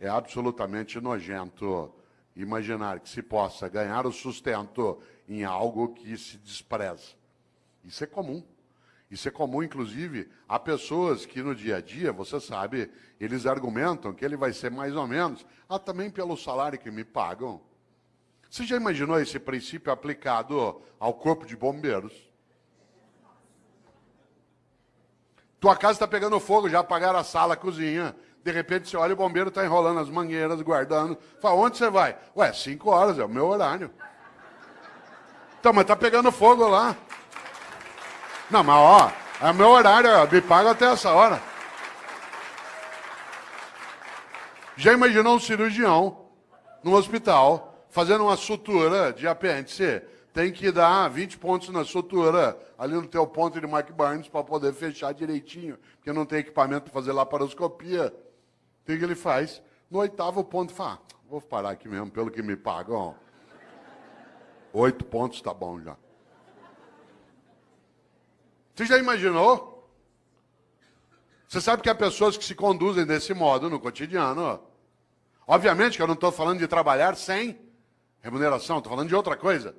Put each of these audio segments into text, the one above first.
é absolutamente nojento imaginar que se possa ganhar o sustento em algo que se despreza. Isso é comum. Isso é comum, inclusive, a pessoas que no dia a dia, você sabe, eles argumentam que ele vai ser mais ou menos, também pelo salário que me pagam. Você já imaginou esse princípio aplicado ao corpo de bombeiros? Tua casa está pegando fogo, já apagaram a sala, a cozinha. De repente você olha, o bombeiro está enrolando as mangueiras, guardando. Fala, onde você vai? Ué, 5 horas, é o meu horário. Então, mas está pegando fogo lá. Não, mas ó, é o meu horário, me paga até essa hora. Já imaginou um cirurgião no hospital fazendo uma sutura de apêndice? Tem que dar 20 pontos na sutura, ali no teu ponto de Mark Barnes, para poder fechar direitinho, porque não tem equipamento para fazer laparoscopia. O que ele faz? No 8º ponto, fala, vou parar aqui mesmo, pelo que me pagam. 8 pontos tá bom já. Você já imaginou? Você sabe que há pessoas que se conduzem desse modo no cotidiano. Obviamente que eu não estou falando de trabalhar sem remuneração, estou falando de outra coisa.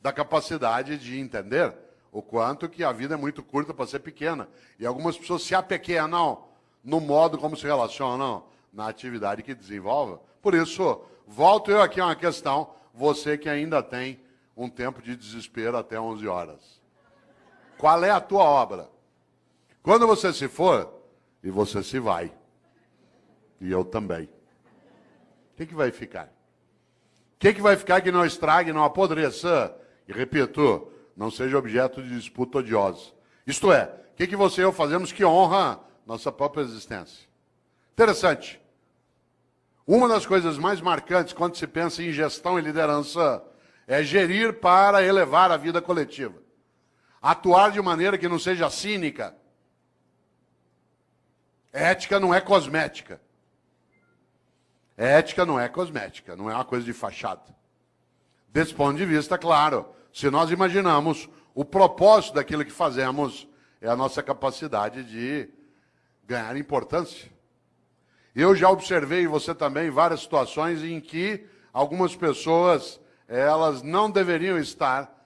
Da capacidade de entender o quanto que a vida é muito curta para ser pequena. E algumas pessoas se apequenam no modo como se relacionam na atividade que desenvolvem. Por isso, volto eu aqui a uma questão, você que ainda tem um tempo de desespero até 11 horas. Qual é a tua obra? Quando você se for, e você se vai, e eu também, o que vai ficar? O que vai ficar que não estrague, não apodreça? E repito, não seja objeto de disputa odiosa. Isto é, o que você e eu fazemos que honra nossa própria existência? Interessante. Uma das coisas mais marcantes quando se pensa em gestão e liderança é gerir para elevar a vida coletiva. Atuar de maneira que não seja cínica. Ética não é cosmética. Ética não é cosmética, não é uma coisa de fachada. Desse ponto de vista, claro, se nós imaginamos o propósito daquilo que fazemos, é a nossa capacidade de ganhar importância. Eu já observei, você também, várias situações em que algumas pessoas, elas não deveriam estar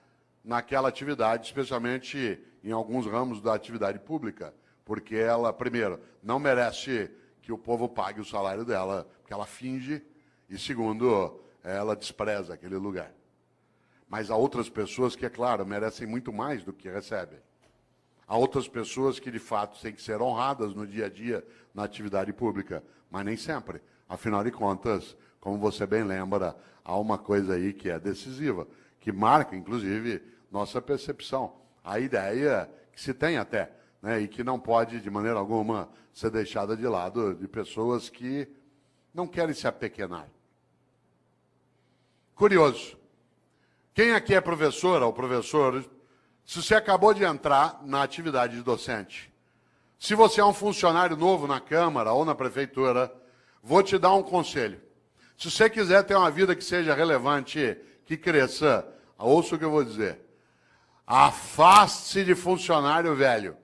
naquela atividade, especialmente em alguns ramos da atividade pública, porque ela, primeiro, não merece que o povo pague o salário dela, porque ela finge, e segundo, ela despreza aquele lugar. Mas há outras pessoas que, é claro, merecem muito mais do que recebem. Há outras pessoas que, de fato, têm que ser honradas no dia a dia, na atividade pública, mas nem sempre. Afinal de contas, como você bem lembra, há uma coisa aí que é decisiva, que marca, inclusive, nossa percepção. A ideia que se tem até, né, e que não pode, de maneira alguma, ser deixada de lado de pessoas que não querem se apequenar. Curioso. Quem aqui é professora ou professor, se você acabou de entrar na atividade de docente, se você é um funcionário novo na Câmara ou na Prefeitura, vou te dar um conselho. Se você quiser ter uma vida que seja relevante, que cresça, ouça o que eu vou dizer. Afaste-se de funcionário velho.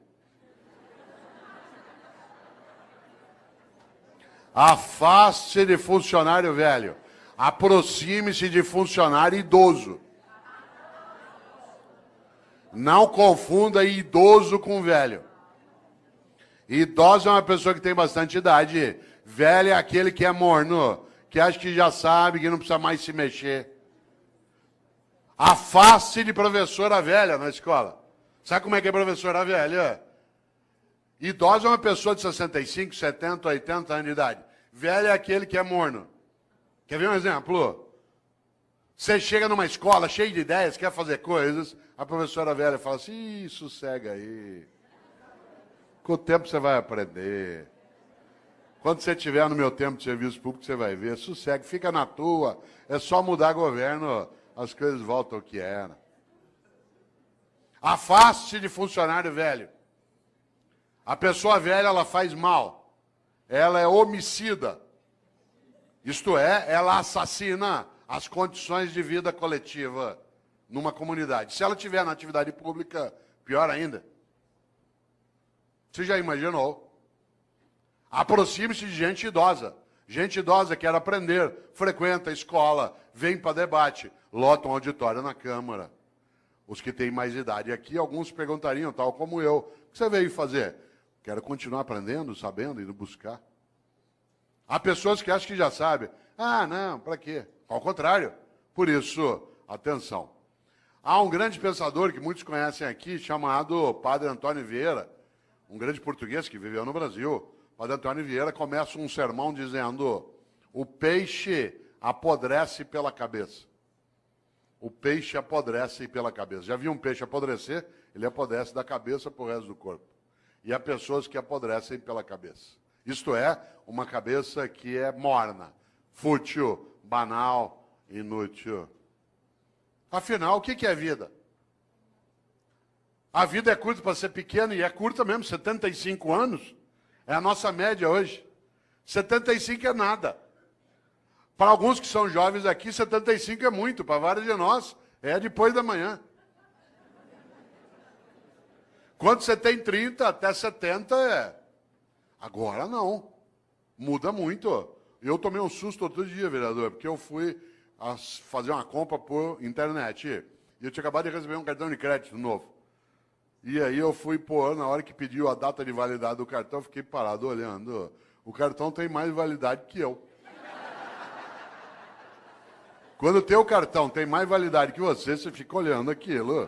Afaste-se de funcionário velho. Aproxime-se de funcionário idoso. Não confunda idoso com velho. Idoso é uma pessoa que tem bastante idade. Velho é aquele que é morno, que acha que já sabe, que não precisa mais se mexer. Afaste de professora velha na escola. Sabe como é que é professora velha? Idoso é uma pessoa de 65, 70, 80 anos de idade. Velho é aquele que é morno. Quer ver um exemplo? Você chega numa escola cheia de ideias, quer fazer coisas, a professora velha fala assim, sossega aí. Com o tempo você vai aprender. Quando você estiver no meu tempo de serviço público, você vai ver. Sossega, fica na tua. É só mudar governo, as coisas voltam ao que era. Afaste de funcionário velho. A pessoa velha, ela faz mal. Ela é homicida. Isto é, ela assassina as condições de vida coletiva numa comunidade. Se ela estiver na atividade pública, pior ainda. Você já imaginou? Aproxime-se de gente idosa. Gente idosa quer aprender, frequenta a escola, vem para debate, lota um auditório na Câmara. Os que têm mais idade aqui, alguns perguntariam, tal como eu, o que você veio fazer? Quero continuar aprendendo, sabendo, indo buscar. Há pessoas que acham que já sabem. Ah, não, para quê? Ao contrário. Por isso, atenção. Há um grande pensador que muitos conhecem aqui, chamado Padre Antônio Vieira, um grande português que viveu no Brasil. Padre Antônio Vieira começa um sermão dizendo: o peixe apodrece pela cabeça. O peixe apodrece pela cabeça. Já viu um peixe apodrecer? Ele apodrece da cabeça para o resto do corpo. E há pessoas que apodrecem pela cabeça. Isto é, uma cabeça que é morna, fútil, banal, inútil. Afinal, o que é vida? A vida é curta para ser pequena, e é curta mesmo, 75 anos. É a nossa média hoje. 75 é nada. Para alguns que são jovens aqui, 75 é muito. Para vários de nós, é depois da manhã. Quando você tem 30 até 70, é. Agora não. Muda muito. Eu tomei um susto outro dia, vereador, porque eu fui fazer uma compra por internet. E eu tinha acabado de receber um cartão de crédito novo. E aí eu fui pôr, na hora que pediu a data de validade do cartão, eu fiquei parado olhando. O cartão tem mais validade que eu. Quando o teu cartão tem mais validade que você fica olhando aquilo.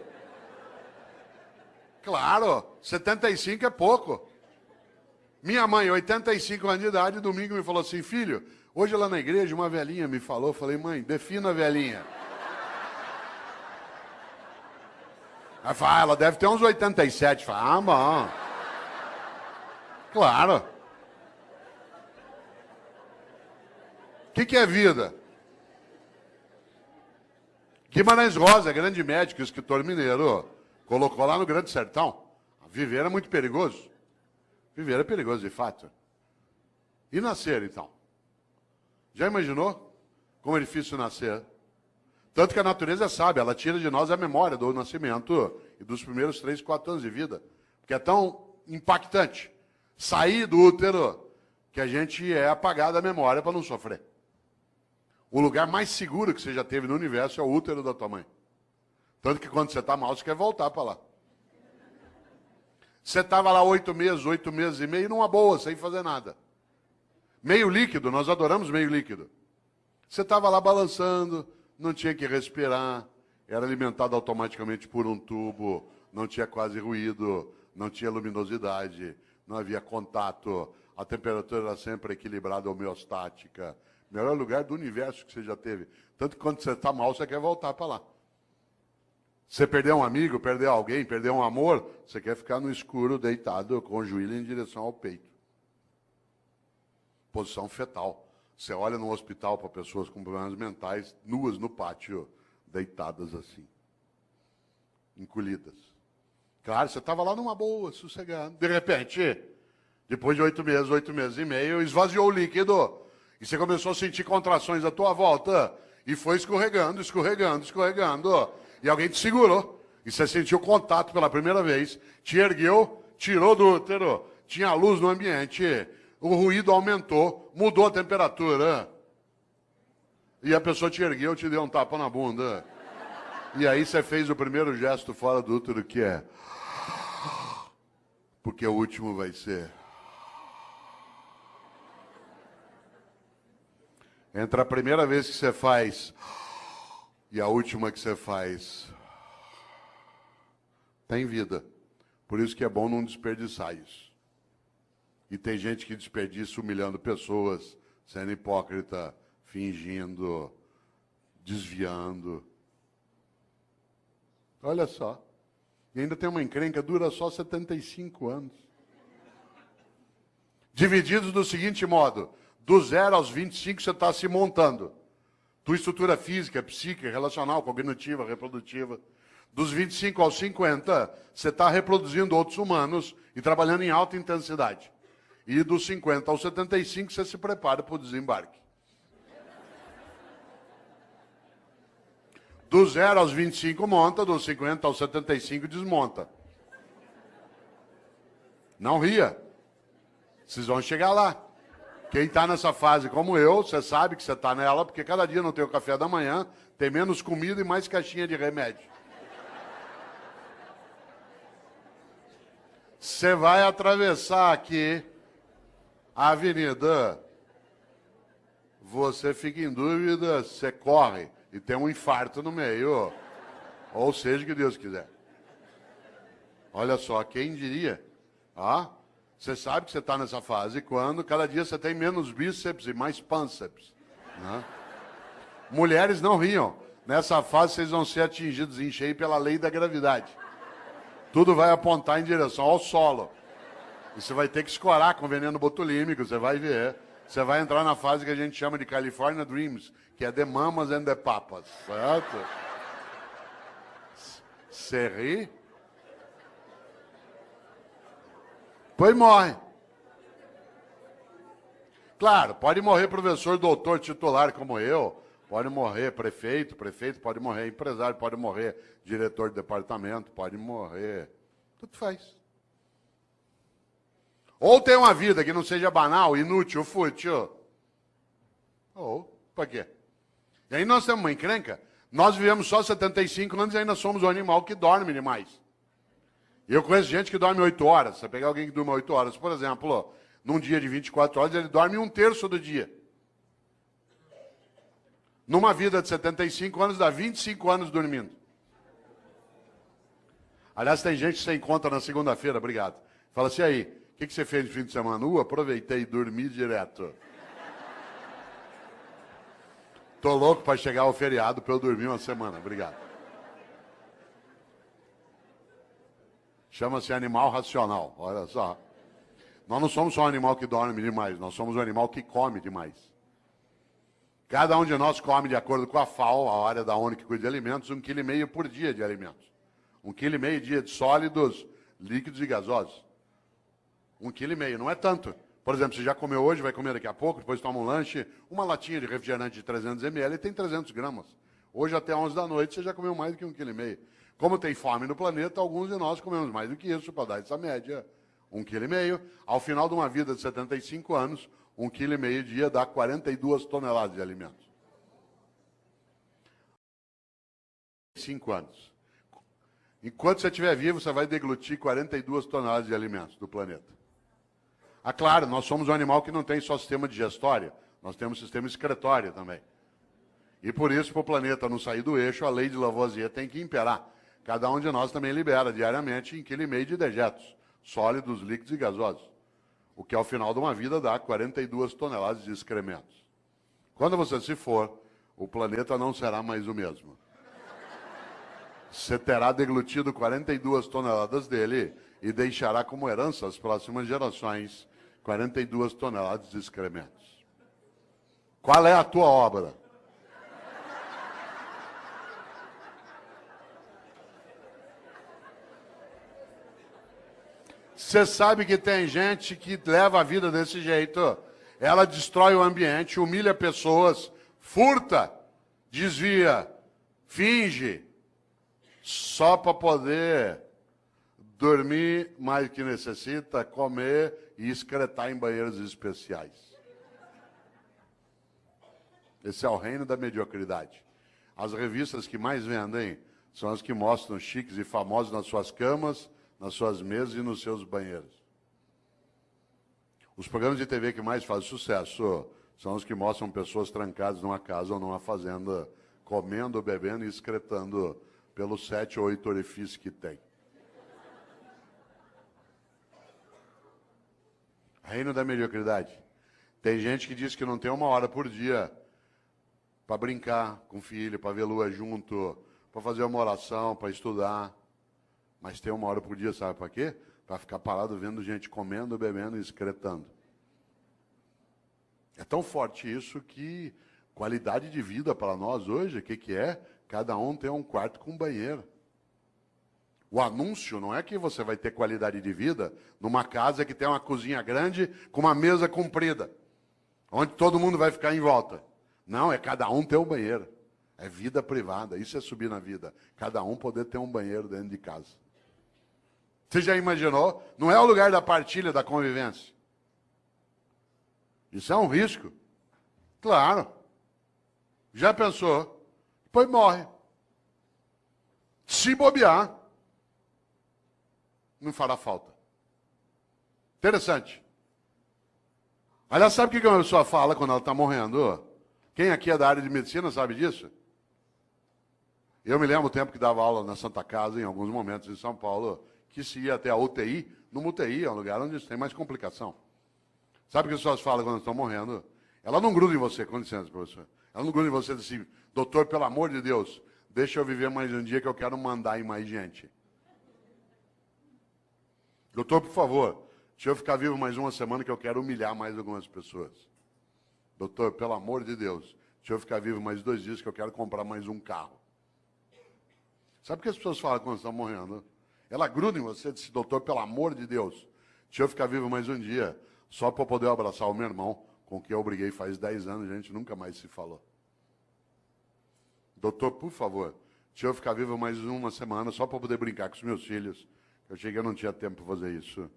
Claro, 75 é pouco. Minha mãe, 85 anos de idade, domingo me falou assim: filho, hoje lá na igreja uma velhinha me falou. Eu falei: mãe, defina a velhinha. Ela fala: ela deve ter uns 87. Fala: ah, bom. Claro. O que é vida? Guimarães Rosa, grande médico, escritor mineiro, colocou lá no Grande Sertão: viver é muito perigoso. Viver é perigoso, de fato. E nascer, então? Já imaginou como é difícil nascer? Tanto que a natureza sabe, ela tira de nós a memória do nascimento e dos primeiros 3, 4 anos de vida. Porque é tão impactante sair do útero que a gente é apagado da memória para não sofrer. O lugar mais seguro que você já teve no universo é o útero da tua mãe. Tanto que quando você está mal, você quer voltar para lá. Você estava lá 8 meses e meio, numa boa, sem fazer nada. Meio líquido, nós adoramos meio líquido. Você estava lá balançando, não tinha que respirar, era alimentado automaticamente por um tubo, não tinha quase ruído, não tinha luminosidade, não havia contato, a temperatura era sempre equilibrada, homeostática. Melhor lugar do universo que você já teve. Tanto que quando você está mal, você quer voltar para lá. Você perdeu um amigo, perdeu alguém, perdeu um amor, você quer ficar no escuro, deitado, com o joelho em direção ao peito. Posição fetal. Você olha no hospital para pessoas com problemas mentais, nuas no pátio, deitadas assim, encolhidas. Claro, você estava lá numa boa, sossegado. De repente, depois de 8 meses e meio, esvaziou o líquido. E você começou a sentir contrações à tua volta. E foi escorregando, escorregando, escorregando. E alguém te segurou. E você sentiu contato pela primeira vez. Te ergueu, tirou do útero. Tinha luz no ambiente. O ruído aumentou, mudou a temperatura. E a pessoa te ergueu, te deu um tapa na bunda. E aí você fez o primeiro gesto fora do útero, que é... porque o último vai ser... Entre a primeira vez que você faz e a última que você faz, tem vida. Por isso que é bom não desperdiçar isso. E tem gente que desperdiça humilhando pessoas, sendo hipócrita, fingindo, desviando. Olha só. E ainda tem uma encrenca, dura só 75 anos. Divididos do seguinte modo: do 0 aos 25 você está se montando. Tua estrutura física, psíquica, relacional, cognitiva, reprodutiva. Dos 25 aos 50, você está reproduzindo outros humanos e trabalhando em alta intensidade. E dos 50 aos 75, você se prepara para o desembarque. Do 0 aos 25 monta, dos 50 aos 75 desmonta. Não ria. Vocês vão chegar lá. Quem está nessa fase como eu, você sabe que você está nela, porque cada dia não tem o café da manhã, tem menos comida e mais caixinha de remédio. Você vai atravessar aqui a avenida, você fica em dúvida, você corre e tem um infarto no meio. Ou seja, o que Deus quiser. Olha só, quem diria? Você sabe que você está nessa fase quando cada dia você tem menos bíceps e mais pânceps. Né? Mulheres não riam. Nessa fase vocês vão ser atingidos em cheio pela lei da gravidade. Tudo vai apontar em direção ao solo. E você vai ter que escorar com veneno botulínico, você vai ver. Você vai entrar na fase que a gente chama de California Dreams, que é The Mamas and the Papas, certo? Você ri? Pois morre. Claro, pode morrer professor, doutor, titular como eu, pode morrer prefeito pode morrer empresário, pode morrer diretor de departamento, pode morrer, tudo faz. Ou tem uma vida que não seja banal, inútil, fútil. Ou, para quê? E aí nós temos uma encrenca, nós vivemos só 75 anos e ainda somos um animal que dorme demais. Eu conheço gente que dorme 8 horas. Você pegar alguém que durma 8 horas, por exemplo, num dia de 24 horas, ele dorme 1/3 do dia. Numa vida de 75 anos, dá 25 anos dormindo. Aliás, tem gente que você encontra na segunda-feira, obrigado. Fala assim, aí, o que você fez no fim de semana? Aproveitei e dormi direto. Tô louco para chegar ao feriado para eu dormir uma semana, obrigado. Chama-se animal racional, olha só. Nós não somos só um animal que dorme demais, nós somos um animal que come demais. Cada um de nós come, de acordo com a FAO, a área da ONU que cuida de alimentos, 1,5 kg por dia de alimentos. 1,5 kg dia de sólidos, líquidos e gasosos. 1,5 kg, não é tanto. Por exemplo, você já comeu hoje, vai comer daqui a pouco, depois toma um lanche, uma latinha de refrigerante de 300 ml tem 300 gramas. Hoje até 11 da noite você já comeu mais do que 1,5 kg. Como tem fome no planeta, alguns de nós comemos mais do que isso, para dar essa média. 1,5 kg. Ao final de uma vida de 75 anos, 1,5 kg dia dá 42 toneladas de alimentos. 5 anos. Enquanto você estiver vivo, você vai deglutir 42 toneladas de alimentos do planeta. Claro, nós somos um animal que não tem só sistema digestório, nós temos sistema excretório também. E por isso, para o planeta não sair do eixo, a lei de Lavoisier tem que imperar. Cada um de nós também libera diariamente 1,5 kg de dejetos, sólidos, líquidos e gasosos. O que ao final de uma vida dá 42 toneladas de excrementos. Quando você se for, o planeta não será mais o mesmo. Você terá deglutido 42 toneladas dele e deixará como herança às próximas gerações 42 toneladas de excrementos. Qual é a tua obra? Você sabe que tem gente que leva a vida desse jeito. Ela destrói o ambiente, humilha pessoas, furta, desvia, finge, só para poder dormir mais do que necessita, comer e excretar em banheiros especiais. Esse é o reino da mediocridade. As revistas que mais vendem são as que mostram chiques e famosos nas suas camas, nas suas mesas e nos seus banheiros. Os programas de TV que mais fazem sucesso são os que mostram pessoas trancadas numa casa ou numa fazenda, comendo, bebendo e excretando pelos 7 ou 8 orifícios que tem. Reino da mediocridade. Tem gente que diz que não tem 1 hora por dia para brincar com o filho, para ver lua junto, para fazer uma oração, para estudar. Mas tem 1 hora por dia, sabe para quê? Para ficar parado vendo gente comendo, bebendo e excretando. É tão forte isso que qualidade de vida para nós hoje, o que é? Cada um tem um quarto com banheiro. O anúncio não é que você vai ter qualidade de vida numa casa que tem uma cozinha grande com uma mesa comprida, onde todo mundo vai ficar em volta. Não, é cada um ter um banheiro. É vida privada, isso é subir na vida. Cada um poder ter um banheiro dentro de casa. Você já imaginou? Não é o lugar da partilha, da convivência. Isso é um risco. Claro. Já pensou? Depois morre. Se bobear, não fará falta. Interessante. Aliás, sabe o que uma pessoa fala quando ela está morrendo? Quem aqui é da área de medicina sabe disso? Eu me lembro o tempo que dava aula na Santa Casa, em alguns momentos em São Paulo, que se ia até a UTI. Numa UTI é um lugar onde tem mais complicação. Sabe o que as pessoas falam quando estão morrendo? Ela não gruda em você, com licença, professor. Ela não gruda em você e diz assim, doutor, pelo amor de Deus, deixa eu viver mais um dia que eu quero mandar em mais gente. Doutor, por favor, deixa eu ficar vivo mais uma semana que eu quero humilhar mais algumas pessoas. Doutor, pelo amor de Deus, deixa eu ficar vivo mais 2 dias que eu quero comprar mais um carro. Sabe o que as pessoas falam quando estão morrendo? Ela gruda em você e diz, doutor, pelo amor de Deus, deixa eu ficar vivo mais um dia, só para eu poder abraçar o meu irmão, com quem eu briguei faz 10 anos, a gente nunca mais se falou. Doutor, por favor, deixa eu ficar vivo mais uma semana, só para poder brincar com os meus filhos. Eu cheguei, eu não tinha tempo para fazer isso.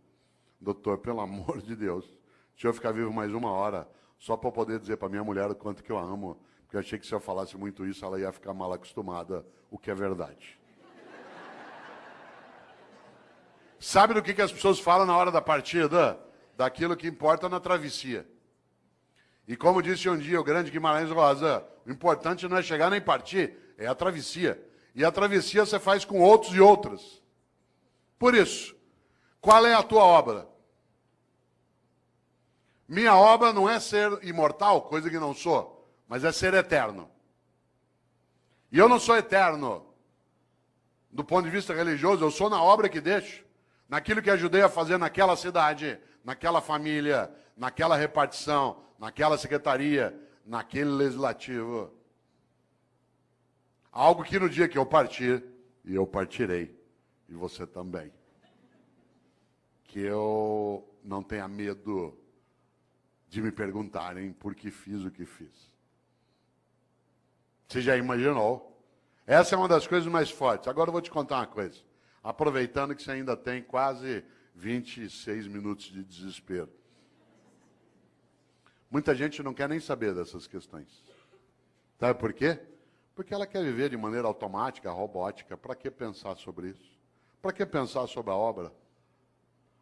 Doutor, pelo amor de Deus, deixa eu ficar vivo mais 1 hora, só para poder dizer para minha mulher o quanto que eu amo, porque eu achei que se eu falasse muito isso, ela ia ficar mal acostumada, o que é verdade. Sabe do que as pessoas falam na hora da partida? Daquilo que importa na travessia. E como disse um dia o grande Guimarães Rosa, o importante não é chegar nem partir, é a travessia. E a travessia você faz com outros e outras. Por isso, qual é a tua obra? Minha obra não é ser imortal, coisa que não sou, mas é ser eterno. E eu não sou eterno do ponto de vista religioso, eu sou na obra que deixo, naquilo que ajudei a fazer naquela cidade, naquela família, naquela repartição, naquela secretaria, naquele legislativo. Algo que no dia que eu partir, e eu partirei, e você também, que eu não tenha medo de me perguntarem por que fiz o que fiz. Você já imaginou? Essa é uma das coisas mais fortes. Agora eu vou te contar uma coisa. Aproveitando que você ainda tem quase 26 minutos de desespero. Muita gente não quer nem saber dessas questões. Sabe por quê? Porque ela quer viver de maneira automática, robótica. Para que pensar sobre isso? Para que pensar sobre a obra?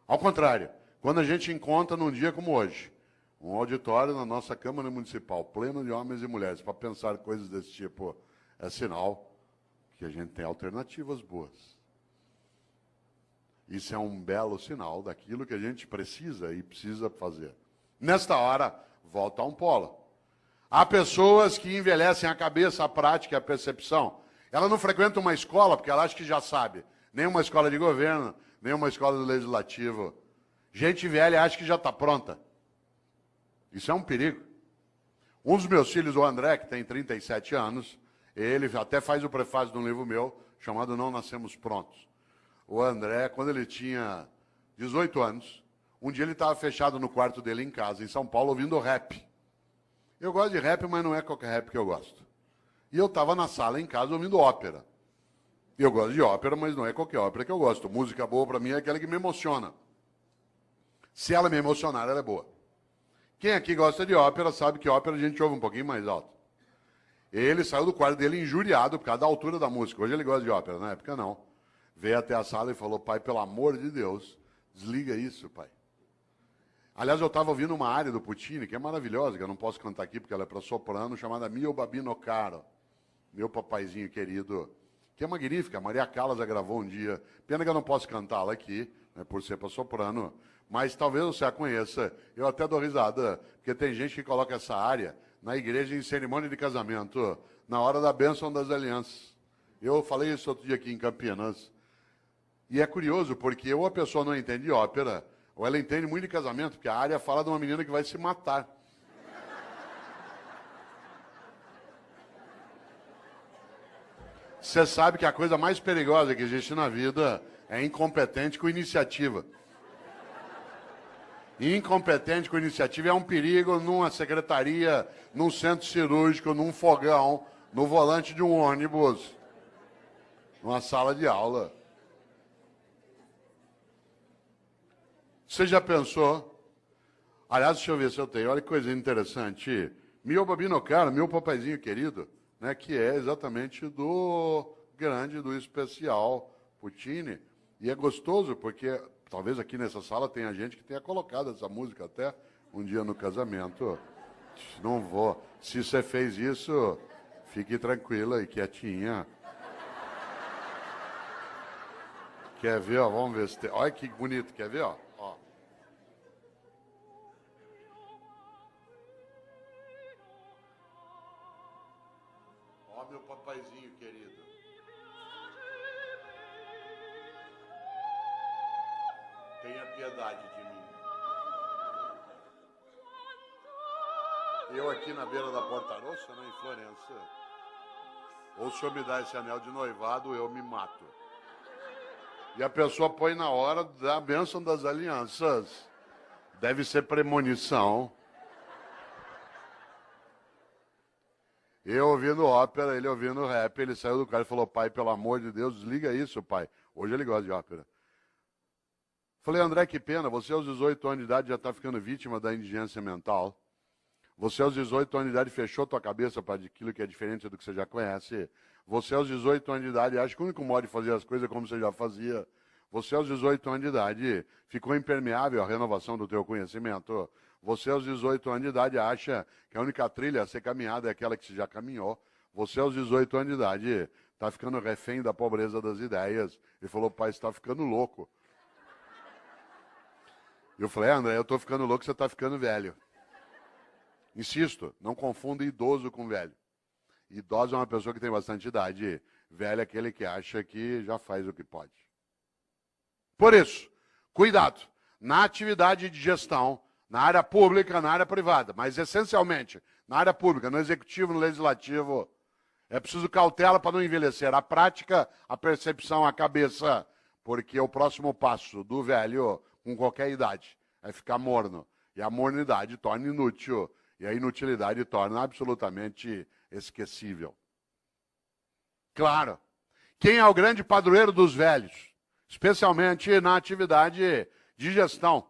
Ao contrário, quando a gente encontra num dia como hoje, um auditório na nossa Câmara Municipal, pleno de homens e mulheres, para pensar coisas desse tipo, é sinal que a gente tem alternativas boas. Isso é um belo sinal daquilo que a gente precisa e precisa fazer. Nesta hora, volta a um polo. Há pessoas que envelhecem a cabeça, a prática, a percepção. Ela não frequenta uma escola porque ela acha que já sabe. Nem uma escola de governo, nem uma escola do legislativo. Gente velha acha que já está pronta. Isso é um perigo. Um dos meus filhos, o André, que tem 37 anos, ele até faz o prefácio de um livro meu, chamado Não Nascemos Prontos. O André, quando ele tinha 18 anos, um dia ele estava fechado no quarto dele em casa, em São Paulo, ouvindo rap. Eu gosto de rap, mas não é qualquer rap que eu gosto. E eu estava na sala em casa ouvindo ópera. Eu gosto de ópera, mas não é qualquer ópera que eu gosto. Música boa para mim é aquela que me emociona. Se ela me emocionar, ela é boa. Quem aqui gosta de ópera sabe que ópera a gente ouve um pouquinho mais alto. Ele saiu do quarto dele injuriado por causa da altura da música. Hoje ele gosta de ópera, na época não. Veio até a sala e falou, pai, pelo amor de Deus, desliga isso, pai. Aliás, eu estava ouvindo uma área do Puccini, que é maravilhosa, que eu não posso cantar aqui porque ela é para soprano, chamada Mio Babino Caro, meu papaizinho querido, que é magnífica. A Maria Callas a gravou um dia. Pena que eu não posso cantá-la aqui, né, por ser para soprano, mas talvez você a conheça. Eu até dou risada, porque tem gente que coloca essa área na igreja em cerimônia de casamento, na hora da bênção das alianças. Eu falei isso outro dia aqui em Campinas. E é curioso, porque ou a pessoa não entende ópera, ou ela entende muito de casamento, porque a área fala de uma menina que vai se matar. Você sabe que a coisa mais perigosa que existe na vida é incompetente com iniciativa. Incompetente com iniciativa é um perigo numa secretaria, num centro cirúrgico, num fogão, no volante de um ônibus, numa sala de aula. Você já pensou? Aliás, deixa eu ver se eu tenho. Olha que coisa interessante. Mio Babino Caro, meu papaizinho querido, né, que é exatamente do grande, do especial Puccini. E é gostoso, porque talvez aqui nessa sala tenha gente que tenha colocado essa música até um dia no casamento. Não vou. Se você fez isso, fique tranquila e quietinha. Quer ver, ó? Vamos ver se tem. Olha que bonito, quer ver, ó? Ó, meu papaizinho querido. Tenha piedade de mim. Eu aqui na beira da Porta Rossa, né, em Florença. Ou se eu me dar esse anel de noivado, eu me mato. E a pessoa põe na hora da bênção das alianças. Deve ser premonição. Eu ouvindo ópera, ele ouvindo rap, ele saiu do carro e falou, pai, pelo amor de Deus, desliga isso, pai. Hoje ele gosta de ópera. Falei, André, que pena, você aos 18 anos de idade já está ficando vítima da indigência mental. Você aos 18 anos de idade fechou tua cabeça para aquilo que é diferente do que você já conhece. Você aos 18 anos de idade acha que o único modo de fazer as coisas é como você já fazia. Você aos 18 anos de idade ficou impermeável à renovação do teu conhecimento. Você aos 18 anos de idade acha que a única trilha a ser caminhada é aquela que você já caminhou. Você aos 18 anos de idade está ficando refém da pobreza das ideias. Ele falou, pai, você está ficando louco. Eu falei, André, eu estou ficando louco, você está ficando velho. Insisto, não confunda idoso com velho. Idoso é uma pessoa que tem bastante idade. Velho é aquele que acha que já faz o que pode. Por isso, cuidado na atividade de gestão, na área pública, na área privada, mas essencialmente na área pública, no executivo, no legislativo. É preciso cautela para não envelhecer. A prática, a percepção, a cabeça, porque o próximo passo do velho, com qualquer idade, é ficar morno. E a mornidade torna inútil. E a inutilidade torna absolutamente esquecível. Claro, quem é o grande padroeiro dos velhos? Especialmente na atividade de gestão.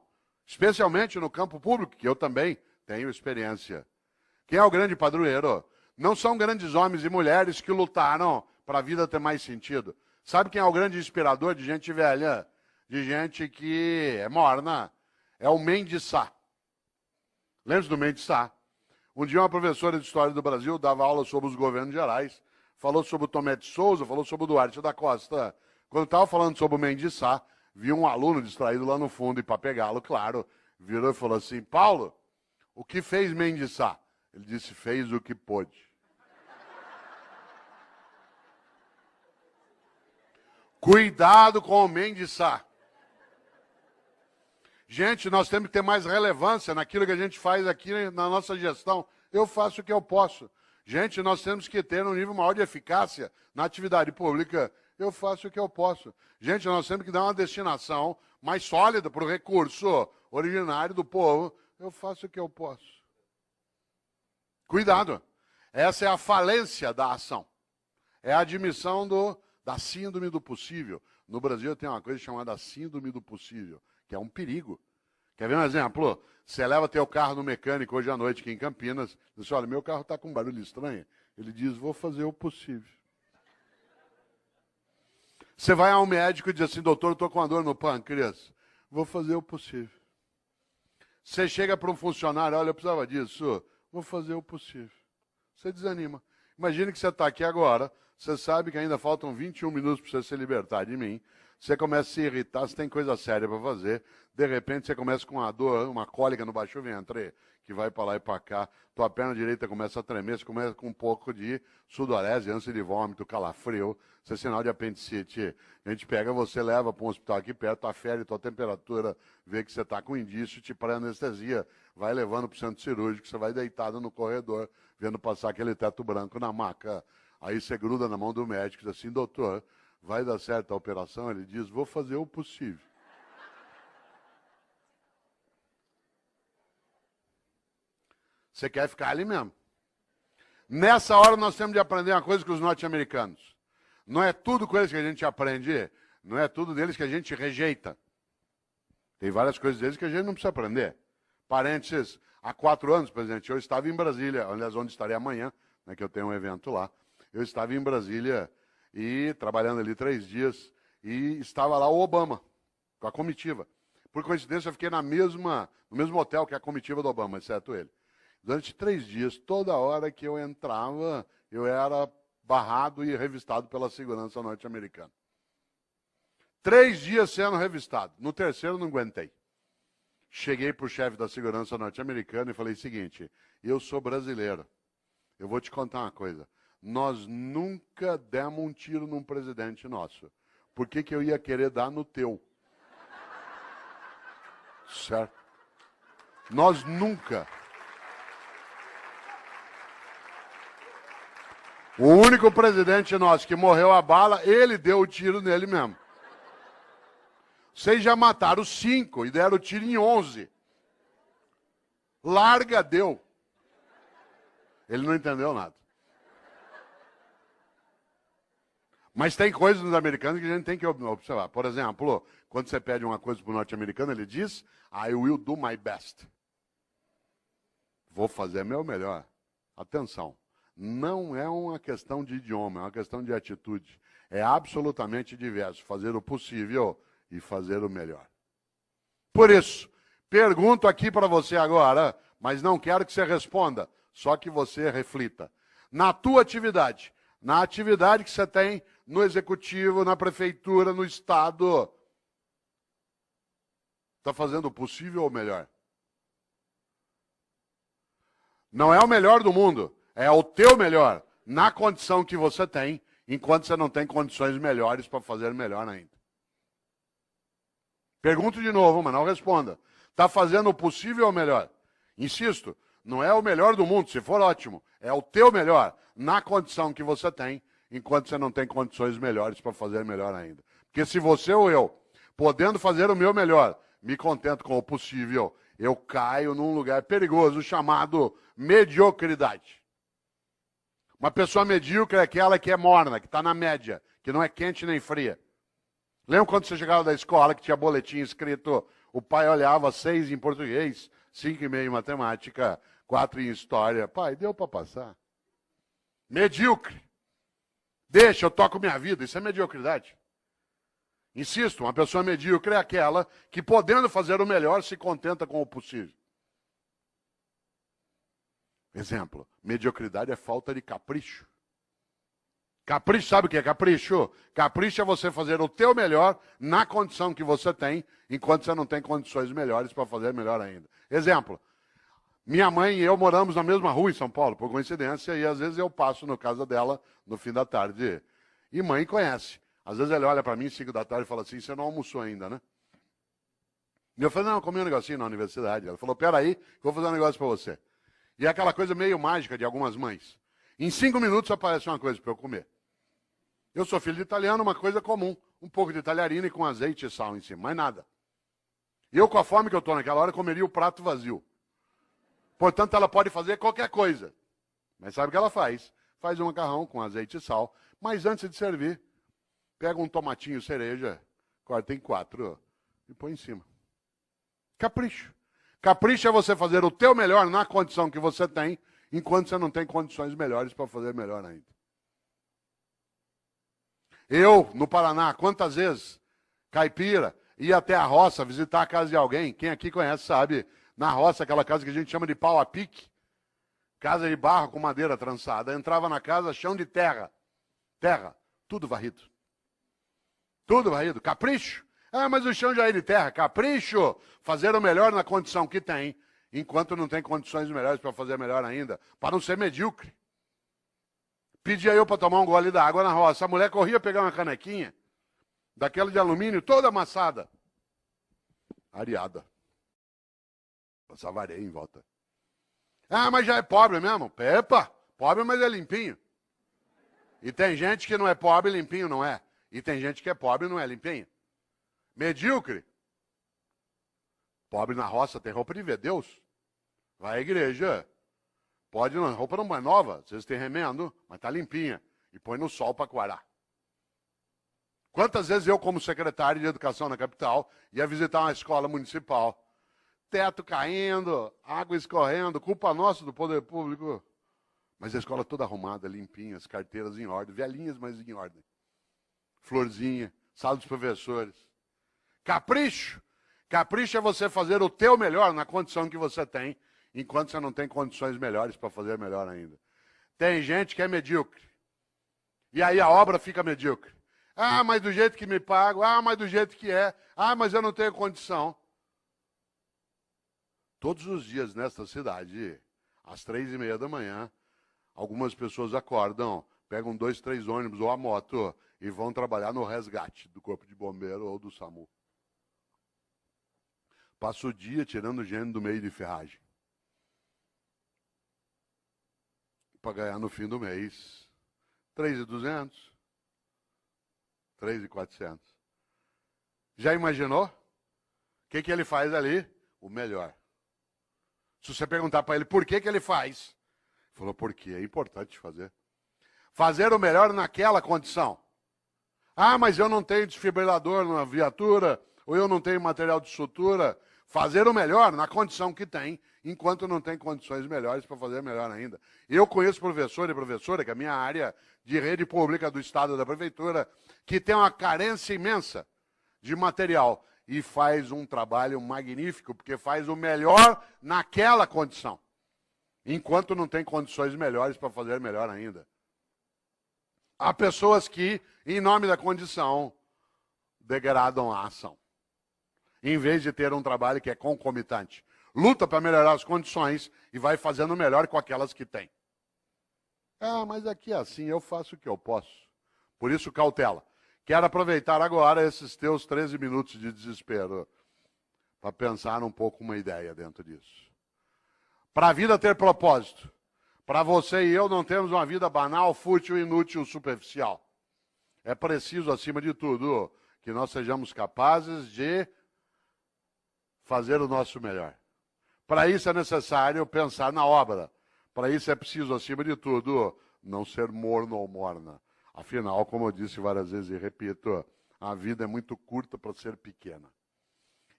Especialmente no campo público, que eu também tenho experiência. Quem é o grande padroeiro? Não são grandes homens e mulheres que lutaram para a vida ter mais sentido. Sabe quem é o grande inspirador de gente velha? De gente que é morna? É o Mendes Sá. Lembra do Mendes Sá? Um dia uma professora de História do Brasil dava aula sobre os governos gerais, falou sobre o Tomé de Souza, falou sobre o Duarte da Costa. Quando estava falando sobre o Mendes Sá, viu um aluno distraído lá no fundo e para pegá-lo, claro, virou e falou assim, Paulo, o que fez Mendes Sá? Ele disse, fez o que pôde. Cuidado com o Mendes Sá. Gente, nós temos que ter mais relevância naquilo que a gente faz aqui na nossa gestão. Eu faço o que eu posso. Gente, nós temos que ter um nível maior de eficácia na atividade pública. Eu faço o que eu posso. Gente, nós temos que dar uma destinação mais sólida para o recurso originário do povo. Eu faço o que eu posso. Cuidado. Essa é a falência da ação. É a admissão da síndrome do possível. No Brasil tem uma coisa chamada síndrome do possível, que é um perigo. Quer ver um exemplo? Você leva teu carro no mecânico hoje à noite aqui em Campinas, diz, olha, meu carro está com um barulho estranho. Ele diz, vou fazer o possível. Você vai ao médico e diz assim, doutor, eu estou com uma dor no pâncreas. Vou fazer o possível. Você chega para um funcionário, olha, eu precisava disso. Vou fazer o possível. Você desanima. Imagine que você está aqui agora, você sabe que ainda faltam 21 minutos para você se libertar de mim. Você começa a se irritar, você tem coisa séria para fazer. De repente, você começa com uma dor, uma cólica no baixo ventre, que vai para lá e para cá. Tua perna direita começa a tremer, você começa com um pouco de sudorese, ânsia de vômito, calafrio. Isso é sinal de apendicite. A gente pega você, leva para um hospital aqui perto, afere tua temperatura, vê que você está com indício, te para anestesia. Vai levando para o centro cirúrgico, você vai deitado no corredor, vendo passar aquele teto branco na maca. Aí você gruda na mão do médico e diz assim, doutor, vai dar certo a operação? Ele diz, vou fazer o possível. Você quer ficar ali mesmo. Nessa hora nós temos de aprender uma coisa com os norte-americanos. Não é tudo com eles que a gente aprende, não é tudo deles que a gente rejeita. Tem várias coisas deles que a gente não precisa aprender. Parênteses, há 4 anos, presidente, eu estava em Brasília, aliás, onde estarei amanhã, né, que eu tenho um evento lá. Eu estava em Brasília e trabalhando ali 3 dias e estava lá o Obama, com a comitiva. Por coincidência, eu fiquei no mesmo hotel que a comitiva do Obama, exceto ele. Durante 3 dias, toda hora que eu entrava, eu era barrado e revistado pela segurança norte-americana. 3 dias sendo revistado. No terceiro, não aguentei. Cheguei para o chefe da segurança norte-americana e falei o seguinte: eu sou brasileiro. Eu vou te contar uma coisa. Nós nunca demos um tiro num presidente nosso. Por que eu ia querer dar no teu? Certo? Nós nunca. O único presidente nosso que morreu a bala, ele deu o tiro nele mesmo. Vocês já mataram 5 e deram tiro em 11. Larga, deu. Ele não entendeu nada. Mas tem coisas nos americanos que a gente tem que observar. Por exemplo, quando você pede uma coisa para o norte-americano, ele diz, I will do my best. Vou fazer meu melhor. Atenção, não é uma questão de idioma, é uma questão de atitude. É absolutamente diverso. Fazer o possível e fazer o melhor. Por isso, pergunto aqui para você agora, mas não quero que você responda, só que você reflita. Na tua atividade, na atividade que você tem no executivo, na prefeitura, no estado, está fazendo o possível ou o melhor? Não é o melhor do mundo, é o teu melhor, na condição que você tem, enquanto você não tem condições melhores para fazer melhor ainda. Pergunto de novo, mas não responda. Está fazendo o possível ou o melhor? Insisto, não é o melhor do mundo, se for ótimo. É o teu melhor, na condição que você tem, enquanto você não tem condições melhores para fazer melhor ainda. Porque se você ou eu, podendo fazer o meu melhor, me contento com o possível, eu caio num lugar perigoso chamado mediocridade. Uma pessoa medíocre é aquela que é morna, que está na média, que não é quente nem fria. Lembra quando você chegava da escola que tinha boletim escrito, o pai olhava 6 em português, 5,5 em matemática, 4 em história. Pai, deu para passar. Medíocre. Deixa, eu toco minha vida. Isso é mediocridade. Insisto, uma pessoa medíocre é aquela que, podendo fazer o melhor, se contenta com o possível. Exemplo, mediocridade é falta de capricho. Capricho, sabe o que é capricho? Capricho é você fazer o teu melhor na condição que você tem, enquanto você não tem condições melhores para fazer melhor ainda. Exemplo, minha mãe e eu moramos na mesma rua em São Paulo, por coincidência, e às vezes eu passo na casa dela no fim da tarde. E mãe conhece. Às vezes ele olha para mim 5 da tarde e fala assim, você não almoçou ainda, né? E eu falei, não, eu comi um negocinho na universidade. Ela falou, peraí, que eu vou fazer um negócio para você. E é aquela coisa meio mágica de algumas mães. Em 5 minutos aparece uma coisa para eu comer. Eu sou filho de italiano, uma coisa comum. Um pouco de talharina e com azeite e sal em cima, mais nada. E eu, com a fome que eu estou naquela hora, comeria o prato vazio. Portanto, ela pode fazer qualquer coisa. Mas sabe o que ela faz? Faz um macarrão com azeite e sal. Mas antes de servir, pega um tomatinho cereja, corta em 4 e põe em cima. Capricho. Capricho é você fazer o teu melhor na condição que você tem, enquanto você não tem condições melhores para fazer melhor ainda. Eu, no Paraná, quantas vezes, caipira, ia até a roça visitar a casa de alguém, quem aqui conhece sabe, na roça, aquela casa que a gente chama de pau a pique, casa de barro com madeira trançada, entrava na casa, chão de terra, tudo varrido. Tudo varrido, capricho. Ah, mas o chão já é de terra, capricho, fazer o melhor na condição que tem, enquanto não tem condições melhores para fazer melhor ainda, para não ser medíocre. Pedia eu para tomar um gole d'água na roça. A mulher corria pegar uma canequinha, daquela de alumínio, toda amassada. Areada. Passava areia em volta. Ah, mas já é pobre mesmo? Epa, pobre, mas é limpinho. E tem gente que não é pobre, limpinho não é. E tem gente que é pobre e não é limpinho. Medíocre. Pobre na roça tem roupa de ver Deus. Vai à igreja. Pode, não, roupa não é nova, vocês têm remendo, mas está limpinha. E põe no sol para coarar. Quantas vezes eu, como secretário de educação na capital, ia visitar uma escola municipal, teto caindo, água escorrendo, culpa nossa do poder público. Mas a escola toda arrumada, limpinha, as carteiras em ordem, velhinhas, mas em ordem. Florzinha, sala dos professores. Capricho. Capricho é você fazer o teu melhor na condição que você tem, enquanto você não tem condições melhores para fazer melhor ainda. Tem gente que é medíocre. E aí a obra fica medíocre. Ah, mas do jeito que me pago. Ah, mas do jeito que é. Ah, mas eu não tenho condição. Todos os dias nesta cidade, às 3:30 da manhã, algumas pessoas acordam, pegam 2, 3 ônibus ou a moto e vão trabalhar no resgate do Corpo de Bombeiro ou do SAMU. Passa o dia tirando gente do meio de ferragem. Para ganhar no fim do mês 3.200, 3.400. Já imaginou? O que ele faz ali? O melhor. Se você perguntar para ele por que ele faz, ele falou, porque é importante fazer. Fazer o melhor naquela condição. Ah, mas eu não tenho desfibrilador na viatura, ou eu não tenho material de sutura. Fazer o melhor na condição que tem, enquanto não tem condições melhores para fazer melhor ainda. Eu conheço professor e professora, que é a minha área de rede pública do Estado da Prefeitura, que tem uma carência imensa de material e faz um trabalho magnífico, porque faz o melhor naquela condição, enquanto não tem condições melhores para fazer melhor ainda. Há pessoas que, em nome da condição, degradam a ação, em vez de ter um trabalho que é concomitante. Luta para melhorar as condições e vai fazendo melhor com aquelas que tem. Ah, mas aqui é assim, eu faço o que eu posso. Por isso, cautela. Quero aproveitar agora esses teus 13 minutos de desespero para pensar um pouco uma ideia dentro disso. Para a vida ter propósito, para você e eu não termos uma vida banal, fútil, inútil, superficial. É preciso, acima de tudo, que nós sejamos capazes de fazer o nosso melhor. Para isso é necessário pensar na obra. Para isso é preciso, acima de tudo, não ser morno ou morna. Afinal, como eu disse várias vezes e repito, a vida é muito curta para ser pequena.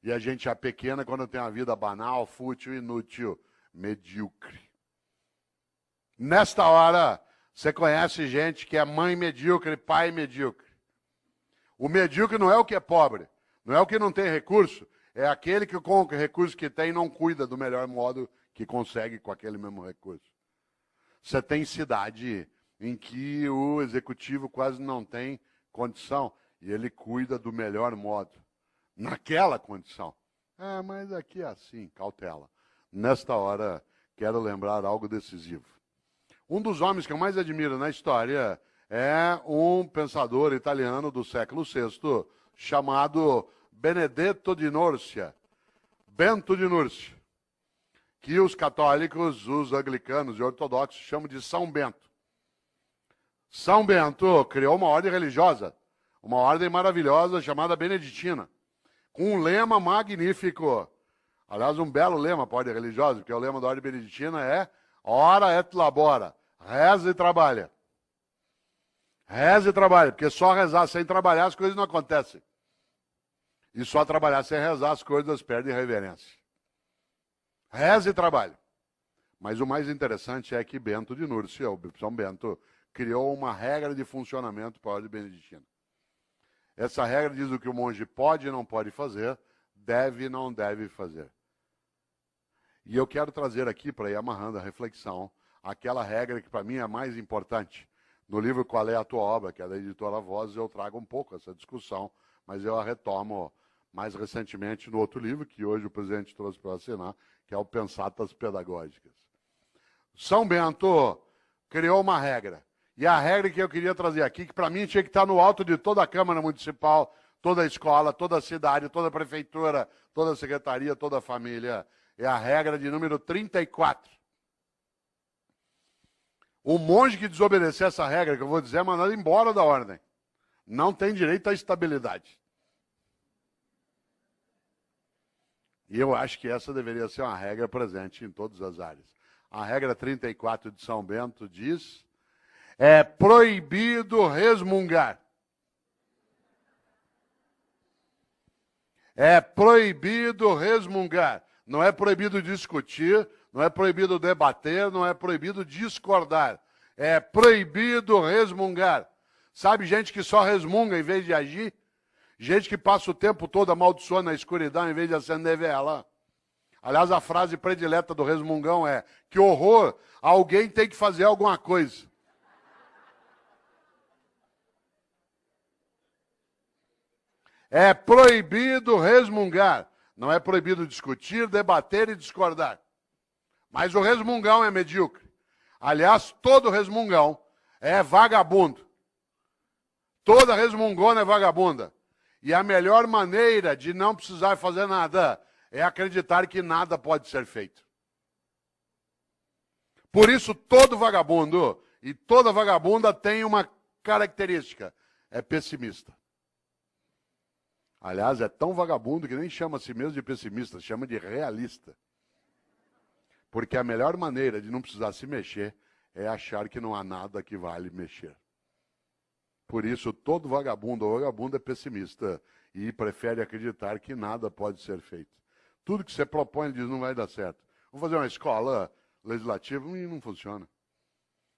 E a gente é pequena quando tem uma vida banal, fútil, inútil, medíocre. Nesta hora, você conhece gente que é mãe medíocre, pai medíocre. O medíocre não é o que é pobre, não é o que não tem recurso, é aquele que com o recurso que tem não cuida do melhor modo que consegue com aquele mesmo recurso. Você tem cidade em que o executivo quase não tem condição e ele cuida do melhor modo, naquela condição. Ah, mas aqui é assim, cautela. Nesta hora, quero lembrar algo decisivo. Um dos homens que eu mais admiro na história é um pensador italiano do século VI, chamado Benedetto di Nursia, Bento de Núrcia, que os católicos, os anglicanos e ortodoxos chamam de São Bento. São Bento criou uma ordem religiosa, uma ordem maravilhosa chamada beneditina, com um lema magnífico. Aliás, um belo lema para a ordem religiosa, porque o lema da ordem beneditina é ora et labora, reza e trabalha. Reza e trabalha, porque só rezar sem trabalhar as coisas não acontecem. E só trabalhar sem rezar as coisas perdem reverência. Reza e trabalha. Mas o mais interessante é que Bento de Núrcia, o São Bento, criou uma regra de funcionamento para a ordem beneditina. Essa regra diz o que o monge pode e não pode fazer, deve e não deve fazer. E eu quero trazer aqui, para ir amarrando a reflexão, aquela regra que para mim é a mais importante. No livro Qual é a Tua Obra, que é da editora Voz, eu trago um pouco essa discussão, mas eu a retomo mais recentemente no outro livro, que hoje o presidente trouxe para assinar, que é o Pensatas Pedagógicas. São Bento criou uma regra. E a regra que eu queria trazer aqui, que para mim tinha que estar no alto de toda a Câmara Municipal, toda a escola, toda a cidade, toda a prefeitura, toda a secretaria, toda a família, é a regra de número 34. O monge que desobedecer essa regra, que eu vou dizer, é mandado embora da ordem. Não tem direito à estabilidade. E eu acho que essa deveria ser uma regra presente em todas as áreas. A regra 34 de São Bento diz: é proibido resmungar. É proibido resmungar. Não é proibido discutir, não é proibido debater, não é proibido discordar. É proibido resmungar. Sabe gente que só resmunga em vez de agir? Gente que passa o tempo todo amaldiçoando na escuridão em vez de acender vela. Aliás, a frase predileta do resmungão é: que horror, alguém tem que fazer alguma coisa. É proibido resmungar. Não é proibido discutir, debater e discordar. Mas o resmungão é medíocre. Aliás, todo resmungão é vagabundo. Toda resmungona é vagabunda. E a melhor maneira de não precisar fazer nada é acreditar que nada pode ser feito. Por isso, todo vagabundo e toda vagabunda tem uma característica: é pessimista. Aliás, é tão vagabundo que nem chama a si mesmo de pessimista, chama de realista. Porque a melhor maneira de não precisar se mexer é achar que não há nada que vale mexer. Por isso, todo vagabundo ou vagabunda é pessimista e prefere acreditar que nada pode ser feito. Tudo que você propõe, ele diz, não vai dar certo. Vamos fazer uma escola legislativa e não funciona.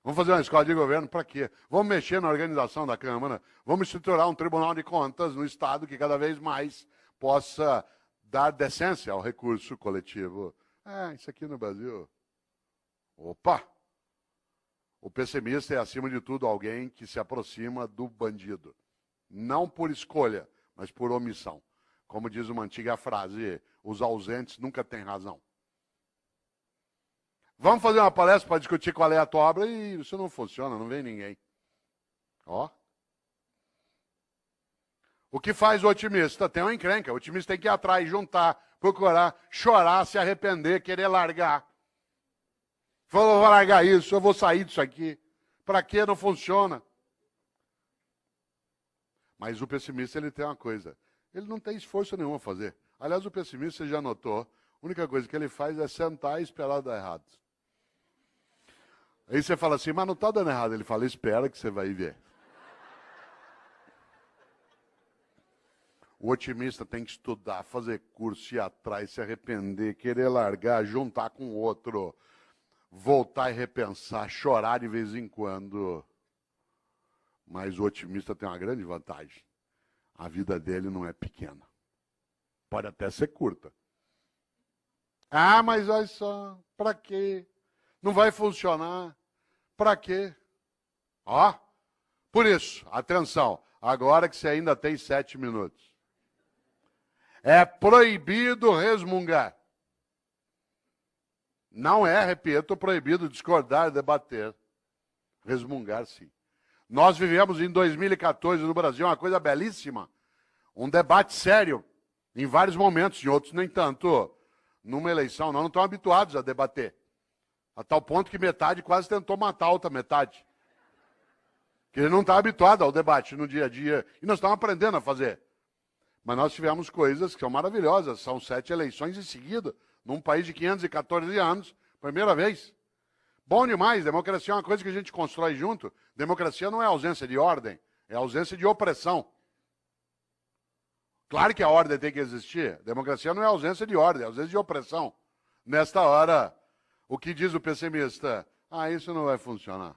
Vamos fazer uma escola de governo, para quê? Vamos mexer na organização da Câmara, vamos estruturar um tribunal de contas no Estado que cada vez mais possa dar decência ao recurso coletivo. Isso aqui no Brasil. Opa! O pessimista é, acima de tudo, alguém que se aproxima do bandido. Não por escolha, mas por omissão. Como diz uma antiga frase, os ausentes nunca têm razão. Vamos fazer uma palestra para discutir qual é a tua obra e isso não funciona, não vem ninguém. Ó. O que faz o otimista? Tem uma encrenca. O otimista tem que ir atrás, juntar, procurar, chorar, se arrepender, querer largar. Falou, eu vou largar isso, eu vou sair disso aqui. Para quê? Não funciona. Mas o pessimista, ele tem uma coisa. Ele não tem esforço nenhum a fazer. Aliás, o pessimista, você já notou, a única coisa que ele faz é sentar e esperar dar errado. Aí você fala assim, mas não está dando errado. Ele fala, espera que você vai ver. O otimista tem que estudar, fazer curso, ir atrás, se arrepender, querer largar, juntar com o outro, voltar e repensar, chorar de vez em quando. Mas o otimista tem uma grande vantagem. A vida dele não é pequena. Pode até ser curta. Mas olha só, para quê? Não vai funcionar. Para quê? Por isso, atenção, agora que você ainda tem 7 minutos. É proibido resmungar. Não é, repito, proibido discordar, debater. Resmungar, sim. Nós vivemos em 2014 no Brasil uma coisa belíssima. Um debate sério, em vários momentos, em outros nem tanto. Numa eleição, nós não estamos habituados a debater. A tal ponto que metade quase tentou matar a outra metade. Que ele não está habituado ao debate no dia a dia. E nós estamos aprendendo a fazer. Mas nós tivemos coisas que são maravilhosas. São 7 eleições em seguida, num país de 514 anos, primeira vez. Bom demais, democracia é uma coisa que a gente constrói junto. Democracia não é ausência de ordem, é ausência de opressão. Claro que a ordem tem que existir. Democracia não é ausência de ordem, é ausência de opressão. Nesta hora, o que diz o pessimista? Isso não vai funcionar.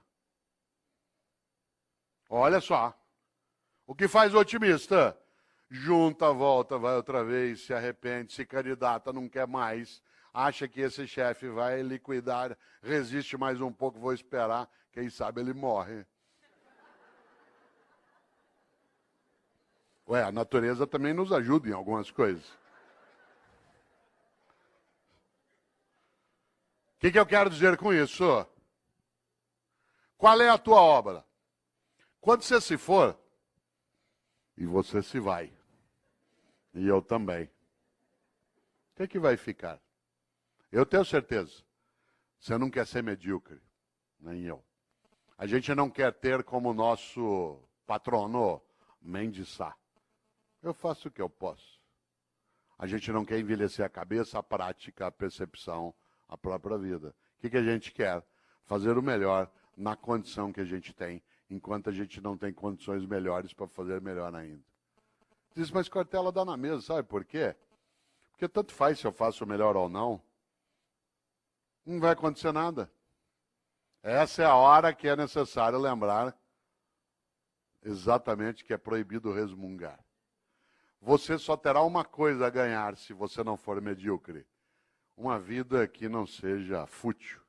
Olha só. O que faz o otimista? Junta, volta, vai outra vez, se arrepende, se candidata, não quer mais. Acha que esse chefe vai liquidar, resiste mais um pouco, vou esperar, quem sabe ele morre. A natureza também nos ajuda em algumas coisas. O que eu quero dizer com isso? Qual é a tua obra? Quando você se for, e você se vai, e eu também, o que vai ficar? Eu tenho certeza, você não quer ser medíocre, nem eu. A gente não quer ter como nosso patrono mendiçar. Eu faço o que eu posso. A gente não quer envelhecer a cabeça, a prática, a percepção, a própria vida. O que a gente quer? Fazer o melhor na condição que a gente tem, enquanto a gente não tem condições melhores para fazer melhor ainda. Diz, mas Cortella dá na mesa, sabe por quê? Porque Porque tanto faz se eu faço melhor ou não, não vai acontecer nada. Essa é a hora que é necessário lembrar exatamente que é proibido resmungar. Você só terá uma coisa a ganhar se você não for medíocre. Uma vida que não seja fútil,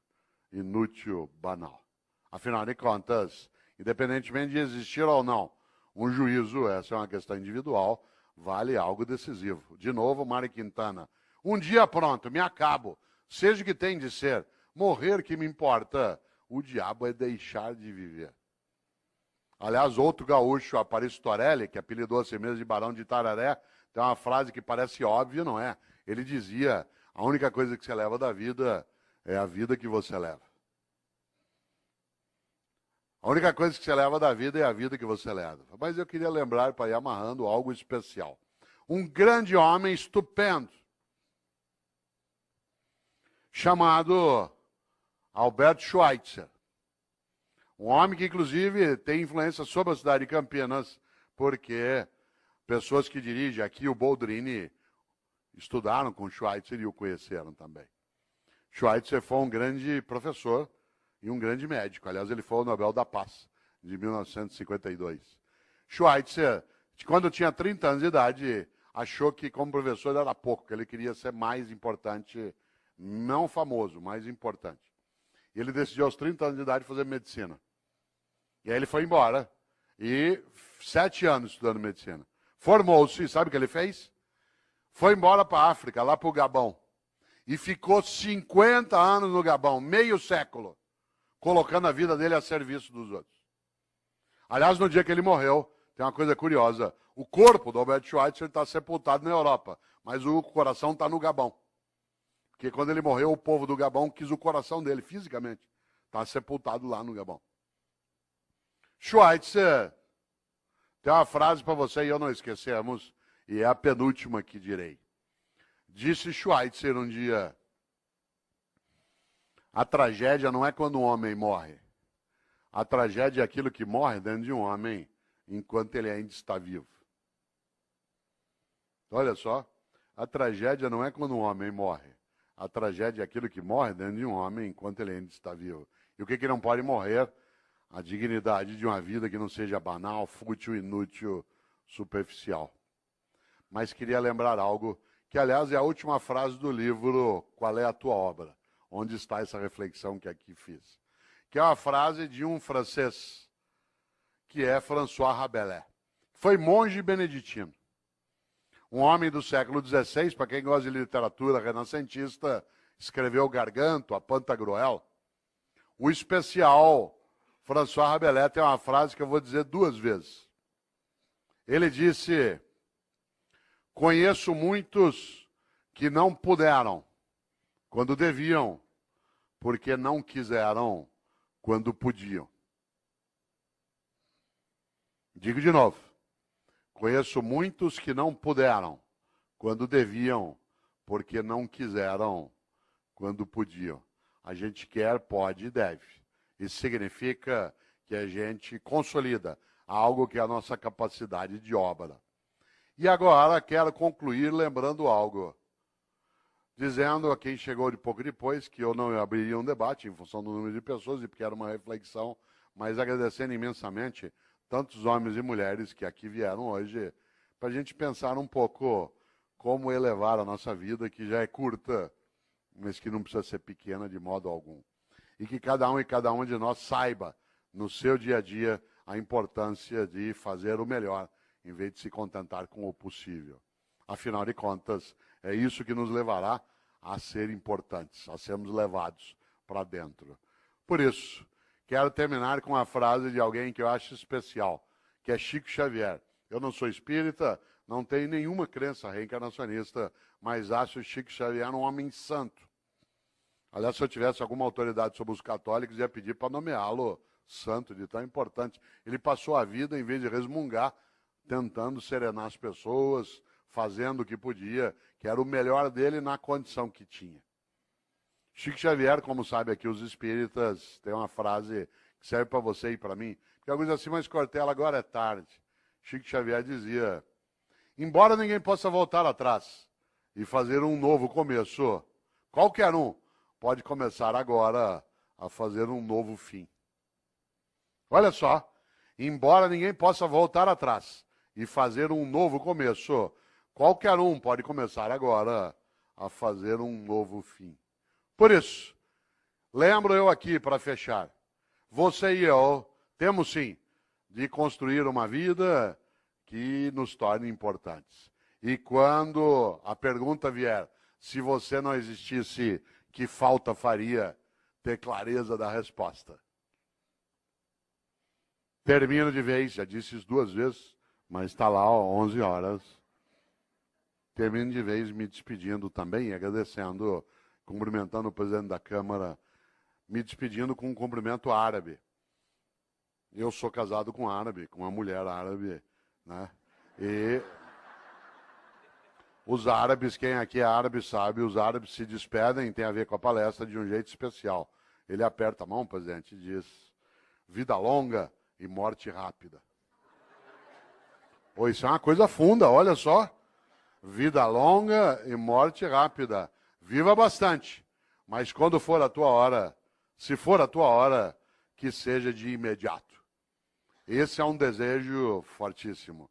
inútil, banal. Afinal de contas, independentemente de existir ou não um juízo, essa é uma questão individual, vale algo decisivo. De novo, Mário Quintana. Um dia pronto, me acabo. Seja o que tem de ser. Morrer que me importa. O diabo é deixar de viver. Aliás, outro gaúcho, Aparício Torelli, que apelidou a si mesmo de Barão de Itararé, tem uma frase que parece óbvia, não é? Ele dizia, a única coisa que você leva da vida é a vida que você leva. A única coisa que você leva da vida é a vida que você leva. Mas eu queria lembrar, para ir amarrando, algo especial. Um grande homem estupendo, chamado Albert Schweitzer. Um homem que, inclusive, tem influência sobre a cidade de Campinas, porque pessoas que dirigem aqui, o Boldrini, estudaram com Schweitzer e o conheceram também. Schweitzer foi um grande professor e um grande médico. Aliás, ele foi o Nobel da Paz, de 1952. Schweitzer, quando tinha 30 anos de idade, achou que como professor era pouco, que ele queria ser mais importante, não famoso, mais importante. E ele decidiu aos 30 anos de idade fazer medicina. E aí ele foi embora, e 7 anos estudando medicina. Formou-se, sabe o que ele fez? Foi embora para a África, lá para o Gabão. E ficou 50 anos no Gabão, meio século, colocando a vida dele a serviço dos outros. Aliás, no dia que ele morreu, tem uma coisa curiosa. O corpo do Albert Schweitzer está sepultado na Europa, mas o coração está no Gabão. Porque quando ele morreu, o povo do Gabão quis o coração dele, fisicamente. Está sepultado lá no Gabão. Schweitzer tem uma frase para você e eu não esquecemos, e é a penúltima que direi. Disse Schweitzer um dia, a tragédia não é quando um homem morre. A tragédia é aquilo que morre dentro de um homem enquanto ele ainda está vivo. Olha só, a tragédia não é quando um homem morre. A tragédia é aquilo que morre dentro de um homem enquanto ele ainda está vivo. E o que não pode morrer? A dignidade de uma vida que não seja banal, fútil, inútil, superficial. Mas queria lembrar algo, que aliás é a última frase do livro Qual é a Tua Obra? Onde está essa reflexão que aqui fiz. Que é uma frase de um francês, que é François Rabelais. Foi monge beneditino. Um homem do século XVI, para quem gosta de literatura renascentista, escreveu Garganto, a Pantagruel. O especial François Rabelais tem uma frase que eu vou dizer 2 vezes. Ele disse, conheço muitos que não puderam, quando deviam, porque não quiseram, quando podiam. Digo de novo. Conheço muitos que não puderam, quando deviam, porque não quiseram, quando podiam. A gente quer, pode e deve. Isso significa que a gente consolida algo que é a nossa capacidade de obra. E agora quero concluir lembrando algo. Dizendo a quem chegou de pouco depois que eu não abriria um debate em função do número de pessoas e porque era uma reflexão, mas agradecendo imensamente tantos homens e mulheres que aqui vieram hoje para a gente pensar um pouco como elevar a nossa vida, que já é curta, mas que não precisa ser pequena de modo algum. E que cada um e cada uma de nós saiba, no seu dia a dia, a importância de fazer o melhor, em vez de se contentar com o possível. Afinal de contas, é isso que nos levará a ser importantes, a sermos levados para dentro. Por isso, quero terminar com uma frase de alguém que eu acho especial, que é Chico Xavier. Eu não sou espírita, não tenho nenhuma crença reencarnacionista, mas acho Chico Xavier um homem santo. Aliás, se eu tivesse alguma autoridade sobre os católicos, ia pedir para nomeá-lo santo, de tão importante. Ele passou a vida, em vez de resmungar, tentando serenar as pessoas, fazendo o que podia, que era o melhor dele na condição que tinha. Chico Xavier, como sabe aqui os espíritas, tem uma frase que serve para você e para mim, porque alguns dizem assim, mas Cortella, agora é tarde. Chico Xavier dizia, embora ninguém possa voltar atrás, e fazer um novo começo. Qualquer um pode começar agora a fazer um novo fim. Olha só, embora ninguém possa voltar atrás e fazer um novo começo, qualquer um pode começar agora a fazer um novo fim. Por isso, lembro eu aqui para fechar, você e eu temos sim de construir uma vida que nos torne importantes. E quando a pergunta vier, se você não existisse, que falta faria? Ter clareza da resposta. Termino de vez, já disse isso 2 vezes, mas está lá, ó, 11 horas. Termino de vez me despedindo também, agradecendo, cumprimentando o presidente da Câmara, me despedindo com um cumprimento árabe. Eu sou casado com um árabe, com uma mulher árabe, né? E os árabes, quem aqui é árabe sabe, os árabes se despedem, tem a ver com a palestra, de um jeito especial. Ele aperta a mão, presidente, e diz, vida longa e morte rápida. Pô, isso é uma coisa funda, olha só. Vida longa e morte rápida. Viva bastante, mas quando for a tua hora, se for a tua hora, que seja de imediato. Esse é um desejo fortíssimo.